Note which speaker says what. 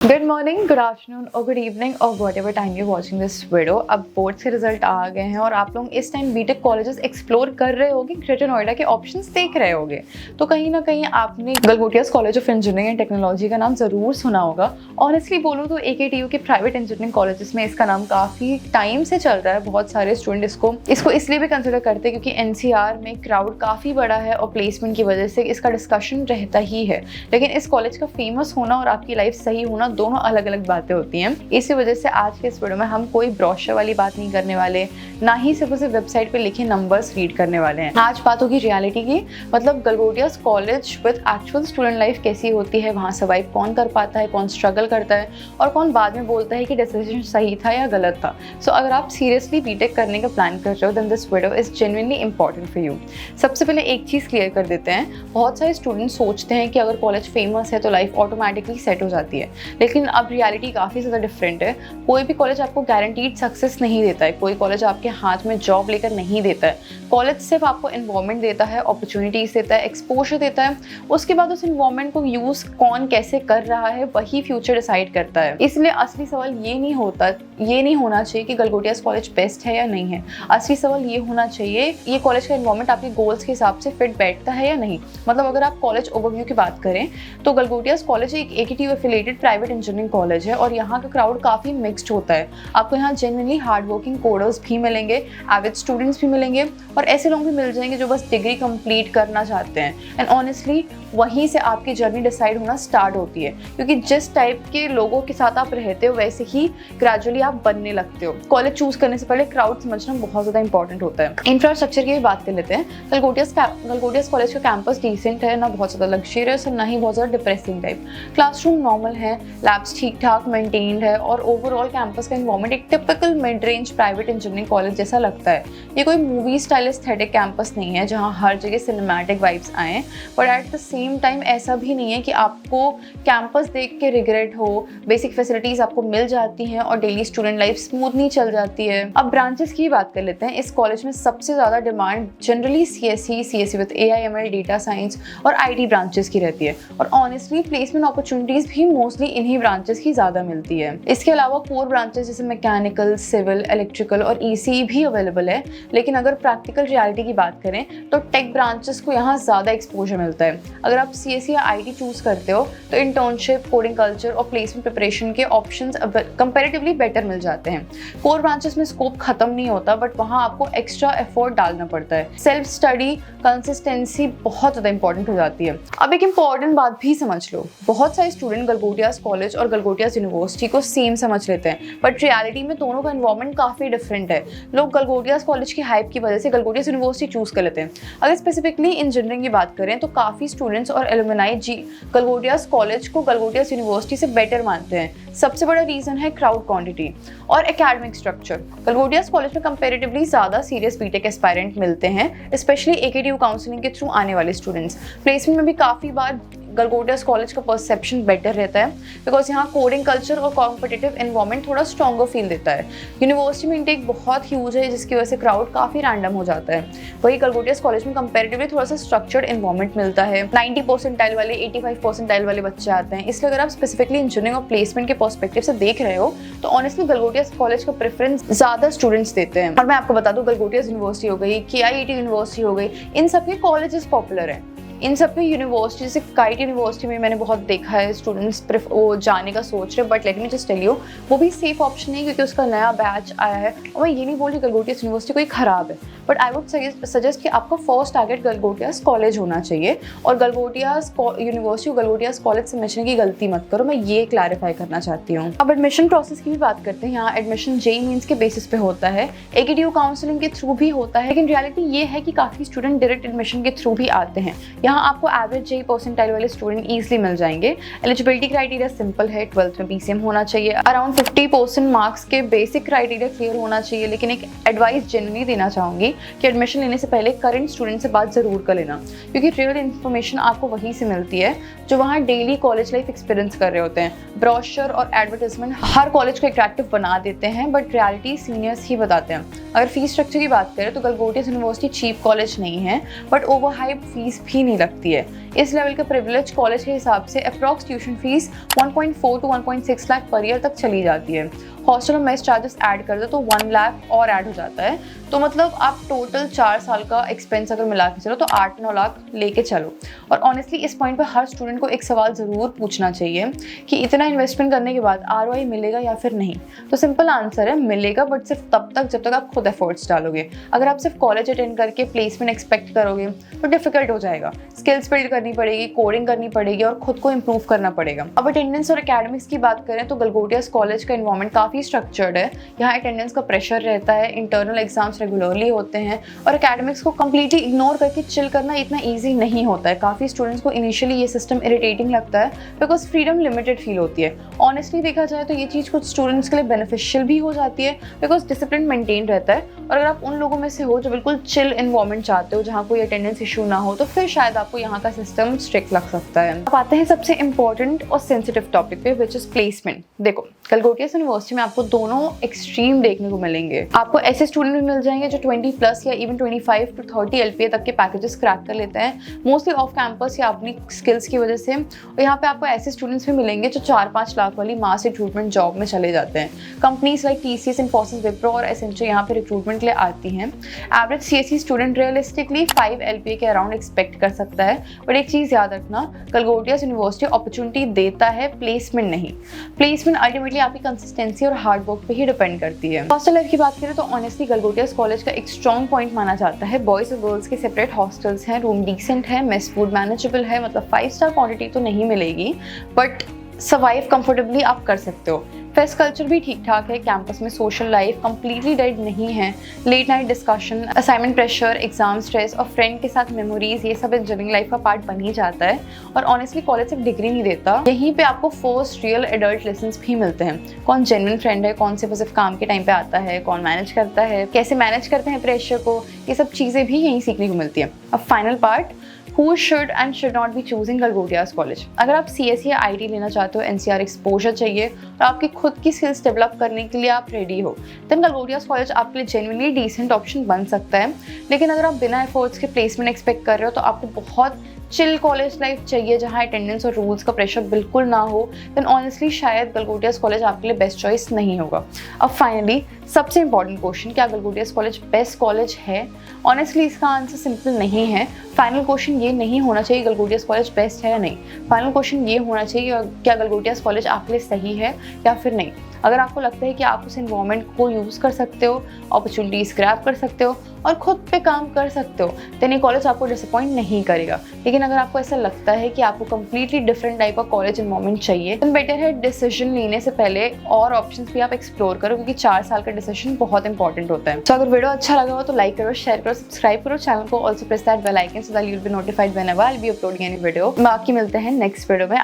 Speaker 1: Good morning, good afternoon और good evening और what ever time you watching this video. अब boards के result आ गए हैं और आप लोग इस टाइम बीटेक कॉलेजेस एक्सप्लोर कर रहे होगे, ग्रेटर नोएडा के ऑप्शंस देख रहे होगे। तो कहीं ना कहीं आपने Galgotias college of engineering and technology का नाम ज़रूर सुना होगा। ऑनेस्टली बोलूँ तो AKTU के प्राइवेट इंजीनियरिंग कॉलेजेस में इसका नाम काफ़ी टाइम से चल रहा है। बहुत सारे स्टूडेंट इसको इसलिए भी कंसिडर करते हैं क्योंकि NCR में क्राउड काफ़ी बड़ा है और प्लेसमेंट की वजह से इसका डिस्कशन रहता ही है। लेकिन इस कॉलेज का फेमस होना और आपकी लाइफ सही होना दोनों अलग अलग बातें होती हैं। इसी वजह से आज के इस वीडियो में हम कोई ब्रोशर वाली बात नहीं करने वाले, ना ही सिर्फ उसे वेबसाइट पे लिखे नंबर्स रीड करने वाले हैं। आज बात होगी रियलिटी की, मतलब Galgotias college with actual student life कैसी होती है, वहाँ सर्वाइव कौन कर पाता है, कौन स्ट्रगल करता है और कौन बाद में बोलता है कि डिसीजन सही था या गलत था। सो अगर आप सीरियसली बीटेक करने का प्लान कर रहे हो then this video is genuinely important for you. सबसे पहले एक चीज़ क्लियर कर देते हैं, बहुत सारे स्टूडेंट्स सोचते हैं कि अगर कॉलेज फेमस है तो लाइफ ऑटोमेटिकली सेट हो जाती है, लेकिन अब रियलिटी काफ़ी ज़्यादा डिफरेंट है। कोई भी कॉलेज आपको गारंटीड सक्सेस नहीं देता है, कोई कॉलेज आपके हाथ में जॉब लेकर नहीं देता है। कॉलेज सिर्फ आपको इन्वायरमेंट देता है, अपॉर्चुनिटीज़ देता है, एक्सपोजर देता है। उसके बाद उस इन्वायरमेंट को यूज़ कौन कैसे कर रहा है वही फ्यूचर डिसाइड करता है। इसलिए असली सवाल ये नहीं होना चाहिए कि गलगोटियाज कॉलेज बेस्ट है या नहीं है। असली सवाल ये होना चाहिए ये कॉलेज का इन्वायरमेंट आपके गोल्स के हिसाब से फिट बैठता है या नहीं। मतलब अगर आप कॉलेज ओवरव्यू की बात करें तो गलगोटियाज कॉलेज एक AKTU affiliated private engineering college है और यहाँ का क्राउड काफ़ी मिक्स्ड होता है। आपको यहाँ जेन्युइनली हार्ड वर्किंग कोडर्स भी मिलेंगे, एविड स्टूडेंट्स भी मिलेंगे और ऐसे लोग भी मिल जाएंगे जो बस डिग्री कंप्लीट करना चाहते हैं। एंड ऑनेस्टली वहीं से आपकी जर्नी डिसाइड होना स्टार्ट होती है, क्योंकि जिस टाइप के लोगों के साथ आप रहते हो वैसे ही ग्रेजुअली आप बनने लगते हो। कॉलेज चूज करने से पहले क्राउड समझना बहुत ज़्यादा इंपॉर्टेंट होता है। इंफ्रास्ट्रक्चर की भी बात कर लेते हैं। गलगोटियाज कॉलेज का कैंपस डिसेंट है, ना बहुत ज़्यादा लग्जरियस और ना ही बहुत ज़्यादा डिप्रेसिंग टाइप। क्लासरूम नॉर्मल है, लैब्स ठीक ठाक मेंटेन्ड है और ओवरऑल कैंपस का एनवायरनमेंट एक typical mid range private engineering college जैसा लगता है। ये कोई मूवी स्टाइल एस्थेटिक कैंपस नहीं है जहाँ हर जगह सिनेमैटिक वाइब्स आएँ, but at the same time ऐसा भी नहीं है कि आपको कैंपस देख के रिग्रेट हो। बेसिक फैसिलिटीज़ आपको मिल जाती हैं और डेली स्टूडेंट लाइफ स्मूथली चल जाती है। अब ब्रांचेस की बात कर लेते हैं। इस कॉलेज में सबसे ज़्यादा demand generally CSE with AI/ML data science और IT ब्रांचेस की रहती है और ऑनेस्टली प्लेसमेंट अपॉर्चुनिटीज़ भी मोस्टली इन्हीं ब्रांचेस की ज़्यादा मिलती है। इसके अलावा कोर ब्रांचेस जैसे मैकेनिकल, सिविल, इलेक्ट्रिकल और ECE भी अवेलेबल है। लेकिन अगर प्रैक्टिकल रियलिटी की बात करें तो टेक ब्रांचेस को यहाँ ज़्यादा एक्सपोजर मिलता है। अगर आप CSE या IT चूज़ करते हो तो इंटर्नशिप, कोडिंग कल्चर और प्लेसमेंट प्रिपरेशन के ऑप्शंस कंपैरेटिवली बेटर मिल जाते हैं। कोर ब्रांचेस में स्कोप खत्म नहीं होता, बट वहाँ आपको एक्स्ट्रा एफर्ट डालना पड़ता है। सेल्फ स्टडी, कंसिस्टेंसी बहुत ज़्यादा इंपॉर्टेंट हो जाती है। अब एक इंपॉर्टेंट बात भी समझ लो, बहुत सारे स्टूडेंट गलगोटियाज कॉलेज और गलगोटियाज यूनिवर्सिटी को सेम समझ लेते हैं, बट रियलिटी में दोनों का एनवायरनमेंट काफ़ी डिफरेंट है। लोग गलगोटियाज कॉलेज की हाइप की वजह से गलगोटियाज यूनिवर्सिटी चूज़ कर लेते हैं। अगर स्पेसिफिकली इंजीनियरिंग की बात करें तो काफ़ी स्टूडेंट्स और एलुमनाई गलगोटियाज कॉलेज को गलगोटियाज यूनिवर्सिटी से बेटर मानते हैं। सबसे बड़ा रीज़न है क्राउड क्वांटिटी और एकेडमिक स्ट्रक्चर। गलगोटियाज कॉलेज में कंपैरेटिवली ज़्यादा सीरियस बीटेक एस्पायरेंट मिलते हैं, स्पेशली AKTU काउंसलिंग के थ्रू आने वाले स्टूडेंट्स। प्लेसमेंट में भी काफ़ी बार गलगोटियाज कॉलेज का परसेप्शन बेटर रहता है बिकॉज यहाँ कोडिंग कल्चर और कॉम्पिटिटिव एनवायरनमेंट थोड़ा स्ट्रॉन्गर फील देता है। यूनिवर्सिटी में इंटेक बहुत ह्यूज है जिसकी वजह से क्राउड काफ़ी रैंडम हो जाता है। वही गलगोटियाज कॉलेज में कंपैरेटिवली थोड़ा सा स्ट्रक्चर्ड एनवायरनमेंट मिलता है। 90 परसेंटाइल वाले 85 परसेंटाइल वाले बच्चे आते हैं। इसलिए अगर आप स्पेसिफिकली इंजीनियरिंग और प्लेसमेंट के पर्सपेक्टिव से देख रहे हो तो ऑनेस्टली गलगोटियाज कॉलेज का प्रेफरेंस ज़्यादा स्टूडेंट्स देते हैं। और मैं आपको बता दूँ, गलगोटियाज यूनिवर्सिटी हो गई, KIET यूनिवर्सिटी हो गई, इन सब के कॉलेजेस पॉपुलर हैं। इन सब में यूनिवर्सिटी जैसे KIET यूनिवर्सिटी में मैंने बहुत देखा है स्टूडेंट्स वो जाने का सोच रहे, but let me just tell you वो भी सेफ ऑप्शन है क्योंकि उसका नया बैच आया है। और मैं ये नहीं बोल रही गलगोटियाज यूनिवर्सिटी कोई ख़राब है, बट आई वुड सजेस्ट कि आपका फर्स्ट टारगेट गलगोटियाज कॉलेज होना चाहिए और गलगोटियाज यूनिवर्सिटी गलगोटियाज कॉलेज समझने की गलती मत करो। मैं ये क्लैरिफाई करना चाहती हूँ। अब एडमिशन प्रोसेस की भी बात करते हैं। यहाँ एडमिशन JEE मेंस के बेसिस पे होता है, AKTU काउंसलिंग के थ्रू भी होता है, लेकिन रियलिटी ये है कि काफ़ी स्टूडेंट डायरेक्ट एडमिशन के थ्रू भी आते हैं। यहाँ आपको एवरेज JEE परसेंटाइल वाले स्टूडेंट ईजिली मिल जाएंगे। एलिजिबिलिटी क्राइटेरिया सिंपल है, 12th में PCM होना चाहिए, अराउंड 50% मार्क्स के बेसिक क्राइटेरिया क्लियर होना चाहिए। लेकिन एक एडवाइस जनरली देना चाहूँगी यही कि एडमिशन लेने से पहले करंट स्टूडेंट से बात ज़रूर कर लेना, क्योंकि रियल इन्फॉर्मेशन आपको वहीं से मिलती है जो वहाँ डेली कॉलेज लाइफ एक्सपीरियंस कर रहे होते हैं। ब्रोशर और एडवर्टाइजमेंट हर कॉलेज को अट्रैक्टिव बना देते हैं, बट रियलिटी सीनियर्स ही बताते हैं। अगर फीस स्ट्रक्चर की बात करें तो गलगोटियास यूनिवर्सिटी चीप कॉलेज नहीं है, बट ओवर हाइप फीस भी नहीं लगती है। इस लेवल के प्रिविलेज कॉलेज के हिसाब से approx tuition fees 1.4 to 1.6 lakh per year तक चली जाती है। हॉस्टल और मेस चार्जेस ऐड कर दो तो 1 लाख और ऐड हो जाता है। तो मतलब आप टोटल 4 साल का एक्सपेंस अगर मिला के चलो तो 8-9 लाख लेके चलो। और ऑनेस्टली इस पॉइंट पर हर स्टूडेंट को एक सवाल ज़रूर पूछना चाहिए कि इतना इन्वेस्टमेंट करने के बाद ROI मिलेगा या फिर नहीं। तो सिंपल आंसर है मिलेगा, बट सिर्फ तब तक जब तक आप खुद एफर्ट्स डालोगे। अगर आप सिर्फ कॉलेज अटेंड करके प्लेसमेंट एक्सपेक्ट करोगे तो डिफिकल्ट हो जाएगा। स्किल्स बिल्ड करनी पड़ेगी, कोडिंग करनी पड़ेगी और खुद को इम्प्रूव करना पड़ेगा। अब अटेंडेंस और एकेडमिक्स की बात करें तो गलगोटियास कॉलेज का एनवायरनमेंट काफ़ी स्ट्रक्चर्ड है। यहाँ अटेंडेंस का प्रेशर रहता है, इंटरनल एग्जाम्स रेगुलरली होते हैं और एकेडमिक्स को कंप्लीटली इग्नोर करके चिल करना इतना ईजी नहीं होता है। काफ़ी स्टूडेंट्स को इनिशियली ये सिस्टम इरिटेटिंग लगता है बिकॉज फ्रीडम लिमिटेड फील होती है। ऑनेस्टली देखा जाए तो ये चीज़ कुछ स्टूडेंट्स के लिए बेनिफिशियल भी हो जाती है बिकॉज डिसिप्लिन मेंटेन रहता है। और अगर आप उन लोगों में से हो जो बिल्कुल चिल एनवायरनमेंट चाहते हो जहाँ कोई अटेंडेंस इशू ना हो, तो फिर शायद आपको यहाँ का सिस्टम स्ट्रिक्ट लग सकता है। अब आते हैं सबसे इंपॉर्टेंट और सेंसिटिव टॉपिक पे, विच इज प्लेसमेंट। देखो, गलगोटियास यूनिवर्सिटी में आपको दोनों एक्सट्रीम देखने को मिलेंगे। आपको ऐसे स्टूडेंट भी मिल जाएंगे जो 20+ या इवन 25 to 30 LPA तक के पैकेजेस क्रैक कर लेते हैं, मोस्टली ऑफ कैंपस या अपनी स्किल्स की वजह से। और यहाँ पे आपको ऐसे स्टूडेंट्स भी मिलेंगे जो 4-5 लाख वाली मास रिक्रूटमेंट जॉब में चले जाते हैं। Companies like TCS, Infosys, Wipro और एसेंचर यहाँ पे रिक्रूटमेंट के लिए आती हैं। Average CSE student realistically 5 LPA के अराउंड एक्सपेक्ट कर सकता है। बट एक चीज़ याद रखना, गलगोटियास यूनिवर्सिटी अपॉर्चुनिटी देता है, प्लेसमेंट नहीं। प्लेसमेंट अल्टीमेटली आपकी कंसिस्टेंसी और हार्ड वर्क पे ही डिपेंड करती है। हॉस्टल लाइफ की बात करें तो ऑनेस्टली गलगोटियास कॉलेज का एक स्ट्रॉन्ग पॉइंट माना जाता है, बॉयज़ और गर्ल्स के सेपरेट हॉस्टल्स हैं, रूम डिसेंट है, मेस फूड मैनेजेबल है। मतलब 5 स्टार क्वांटिटी तो नहीं मिलेगी, बट सर्वाइव कंफर्टेबली आप कर सकते हो। फेस्ट कल्चर भी ठीक ठाक है, कैंपस में सोशल लाइफ कंप्लीटली डेड नहीं है। Late night discussion, assignment pressure, exam stress और फ्रेंड के साथ मेमोरीज, ये सब इंजीनियरिंग लाइफ का पार्ट बन ही जाता है। और ऑनेस्टली कॉलेज सिर्फ डिग्री नहीं देता, यहीं पे आपको फर्स्ट रियल एडल्ट लेसन्स भी मिलते हैं। कौन जेन्युइन फ्रेंड है, कौन से सिर्फ काम के टाइम पे आता है, कौन मैनेज करता है, कैसे मैनेज करते हैं प्रेशर को, ये सब चीज़ें भी यहीं सीखने को मिलती है। अब final part, who should and should not be choosing Galgotias college. अगर आप CSE या IT लेना चाहते हो, NCR एक्सपोजर चाहिए और आपकी खुद की स्किल्स डेवलप करने के लिए आप रेडी हो, देन गलगोटियास कॉलेज आपके लिए जेन्युइनली डिसेंट ऑप्शन बन सकता है। लेकिन अगर आप बिना एफर्ट्स के प्लेसमेंट एक्सपेक्ट कर रहे हो तो आपको बहुत चिल कॉलेज लाइफ चाहिए जहाँ अटेंडेंस और रूल्स का प्रेशर बिल्कुल ना हो, देन ऑनेस्टली शायद गलगोटियास कॉलेज आपके लिए बेस्ट चॉइस नहीं होगा। अब फाइनली सबसे इंपॉर्टेंट क्वेश्चन, क्या गलगोटियास कॉलेज बेस्ट कॉलेज है? ऑनेस्टली इसका आंसर सिंपल नहीं है। फाइनल क्वेश्चन ये नहीं होना चाहिए गलगोटियास कॉलेज बेस्ट है या नहीं। फाइनल क्वेश्चन ये होना चाहिए क्या गलगोटियास कॉलेज आपके लिए सही है या फिर नहीं। अगर आपको लगता है कि आप उस एनवायरनमेंट को यूज़ कर सकते हो, अपॉर्चुनिटीज़ ग्रैब कर सकते हो और खुद पे काम कर सकते हो, देन ये कॉलेज आपको डिसअपॉइंट नहीं करेगा। लेकिन अगर आपको ऐसा लगता है कि आपको कंप्लीटली डिफरेंट टाइप का कॉलेज एनवायरनमेंट चाहिए, तो बेटर है डिसीजन लेने से पहले और ऑप्शंस भी आप एक्सप्लोर करो, क्योंकि 4 साल का डिसीजन बहुत इंपॉर्टेंट होता है। तो अगर वीडियो अच्छा लगा हो तो लाइक करो, शेयर करो, सब्सक्राइब करो चैनल को, also press that bell icon so that you will be notified whenever I will be uploading any video. बाकी मिलते हैं नेक्स्ट वीडियो में।